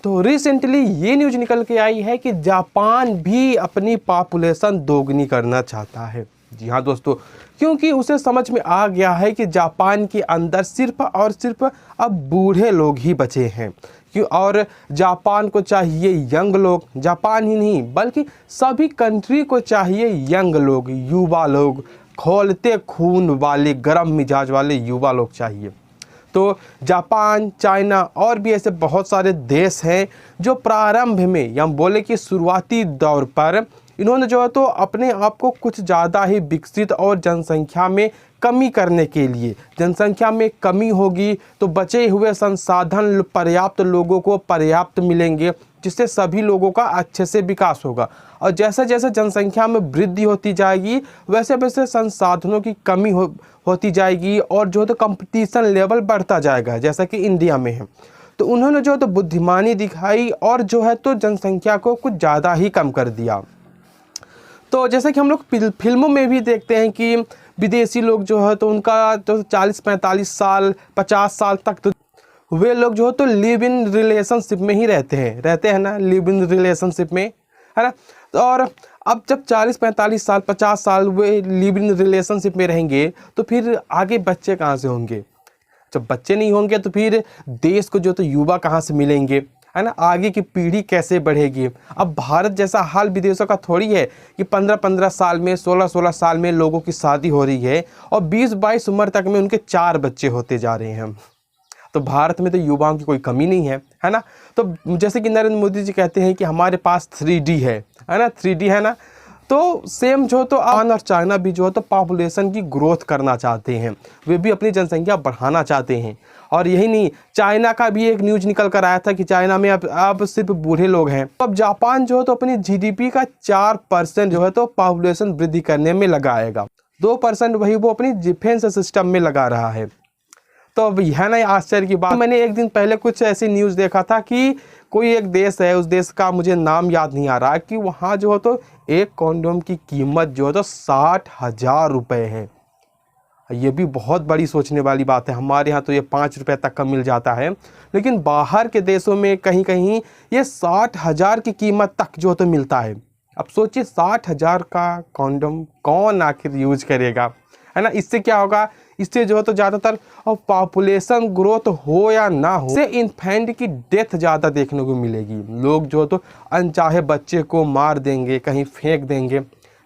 तो रिसेंटली ये न्यूज़ निकल के आई है कि जापान भी अपनी पॉपुलेशन दोगुनी करना चाहता है। जी हाँ दोस्तों, क्योंकि उसे समझ में आ गया है कि जापान के अंदर सिर्फ और सिर्फ अब बूढ़े लोग ही बचे हैं और जापान को चाहिए यंग लोग। जापान ही नहीं बल्कि सभी कंट्री को चाहिए यंग लोग, युवा लोग, खौलते खून वाले, गर्म मिजाज वाले युवा लोग चाहिए। तो जापान, चाइना और भी ऐसे बहुत सारे देश हैं जो प्रारंभ में या बोले कि शुरुआती दौर पर इन्होंने जो है तो अपने आप को कुछ ज़्यादा ही विकसित और जनसंख्या में कमी करने के लिए, जनसंख्या में कमी होगी तो बचे हुए संसाधन पर्याप्त लोगों को पर्याप्त मिलेंगे, जिससे सभी लोगों का अच्छे से विकास होगा। और जैसे जैसे जनसंख्या में वृद्धि होती जाएगी वैसे वैसे संसाधनों की कमी होती जाएगी और जो तो कंपटीशन लेवल बढ़ता जाएगा, जैसा कि इंडिया में है। तो उन्होंने जो तो बुद्धिमानी दिखाई और जो है तो जनसंख्या को कुछ ज़्यादा ही कम कर दिया। तो जैसे कि हम लोग फिल्मों में भी देखते हैं कि विदेशी लोग जो है तो उनका तो 40-45 साल 50 साल तक तो वे लोग जो है तो लिव इन रिलेशनशिप में ही रहते हैं ना, लिव इन रिलेशनशिप में, है ना। और अब जब 40-45 साल 50 साल वे लिव इन रिलेशनशिप में रहेंगे तो फिर आगे बच्चे कहाँ से होंगे? जब बच्चे नहीं होंगे तो फिर देश को जो तो युवा कहाँ से मिलेंगे, है ना, आगे की पीढ़ी कैसे बढ़ेगी। अब भारत जैसा हाल विदेशों का थोड़ी है कि 15-15 साल में 16-16 साल में लोगों की शादी हो रही है और 20-22 उम्र तक में उनके 4 बच्चे होते जा रहे हैं। तो भारत में तो युवाओं की कोई कमी नहीं है ना। तो जैसे कि नरेंद्र मोदी जी कहते हैं कि हमारे पास 3D है ना, 3D है ना। तो सेम जो तो जापान और चाइना भी जो है तो पॉपुलेशन की ग्रोथ करना चाहते हैं, वे भी अपनी जनसंख्या बढ़ाना चाहते हैं। और यही नहीं, चाइना का भी एक न्यूज़ निकल कर आया था कि चाइना में अब सिर्फ बूढ़े लोग हैं। अब जापान जो है तो अपनी जीडीपी का 4% जो है तो पॉपुलेशन वृद्धि करने में लगाएगा, 2% वही वो अपनी डिफेंस सिस्टम में लगा रहा है। तो अब यह ना आश्चर्य की बात, मैंने एक दिन पहले कुछ ऐसी न्यूज़ देखा था कि कोई एक देश है, उस देश का मुझे नाम याद नहीं आ रहा, कि वहाँ जो है तो एक कॉन्डोम की कीमत जो है तो 60,000 रुपये है। ये भी बहुत बड़ी सोचने वाली बात है। हमारे यहाँ तो ये 5 रुपये तक का मिल जाता है, लेकिन बाहर के देशों में कहीं कहीं ये 60,000 की कीमत तक जो तो मिलता है। अब सोचिए 60,000 का कॉन्डोम कौन आखिर यूज करेगा, है ना। इससे क्या होगा, इससे जो है तो ज़्यादातर पॉपुलेशन ग्रोथ हो या ना हो, इससे इन्फेंट की डेथ ज़्यादा देखने को मिलेगी। लोग जो है तो अनचाहे बच्चे को मार देंगे, कहीं फेंक देंगे,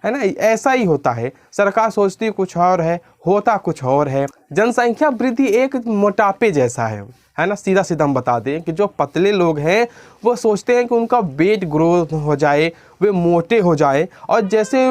है ना। ऐसा ही होता है, सरकार सोचती कुछ और है, होता कुछ और है। जनसंख्या वृद्धि एक मोटापे जैसा है ना। सीधा सीधा हम बता दें कि जो पतले लोग हैं वो सोचते हैं कि उनका वेट ग्रोथ हो जाए, वे मोटे हो जाए, और जैसे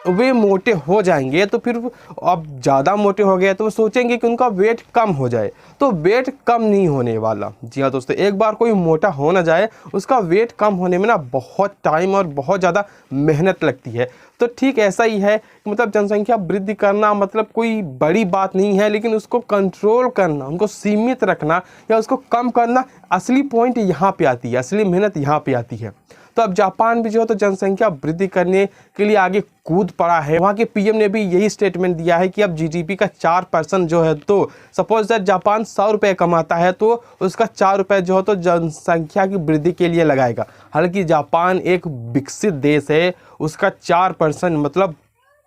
वे मोटे हो जाएंगे तो फिर अब ज़्यादा मोटे हो गए तो वो सोचेंगे कि उनका वेट कम हो जाए। तो वेट कम नहीं होने वाला। जी हाँ दोस्तों, एक बार कोई मोटा हो ना जाए उसका वेट कम होने में ना बहुत टाइम और बहुत ज़्यादा मेहनत लगती है। तो ठीक ऐसा ही है, मतलब जनसंख्या वृद्धि करना मतलब कोई बड़ी बात नहीं है, लेकिन उसको कंट्रोल करना, उनको सीमित रखना या उसको कम करना, असली पॉइंट यहाँ पे आती है, असली मेहनत यहाँ पे आती है। तो अब जापान भी जो है तो जनसंख्या वृद्धि करने के लिए आगे कूद पड़ा है। वहाँ के पीएम ने भी यही स्टेटमेंट दिया है कि अब जीडीपी का 4% जो है तो सपोज दैट जापान 100 रुपये कमाता है तो उसका 4 रुपये जो है तो जनसंख्या की वृद्धि के लिए लगाएगा। हालांकि जापान एक विकसित देश है, उसका 4% मतलब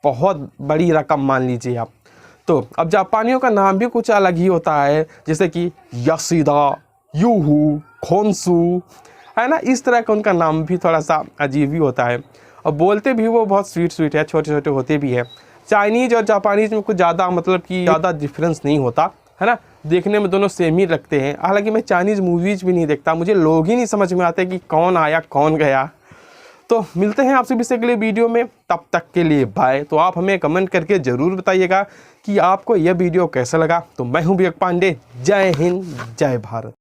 बहुत बड़ी रकम मान लीजिए आप। तो अब जापानियों का नाम भी कुछ अलग ही होता है, जैसे कि यशिदा, यूहू, खोन्सू, है ना। इस तरह का उनका नाम भी थोड़ा सा अजीब ही होता है, और बोलते भी वो बहुत स्वीट है, छोटे छोटे होते भी हैं। चाइनीज़ और जापानीज़ में कुछ ज़्यादा मतलब कि ज़्यादा डिफरेंस नहीं होता, है ना। देखने में दोनों सेम ही लगते हैं। हालांकि मैं चाइनीज़ मूवीज़ भी नहीं देखता, मुझे लोग ही नहीं समझ में आते कि कौन आया कौन गया। तो मिलते हैं आपसे भी अगले वीडियो में, तब तक के लिए बाय। तो आप हमें कमेंट करके ज़रूर बताइएगा कि आपको यह वीडियो कैसा लगा। तो मैं हूँ विवेक पांडे, जय हिंद, जय भारत।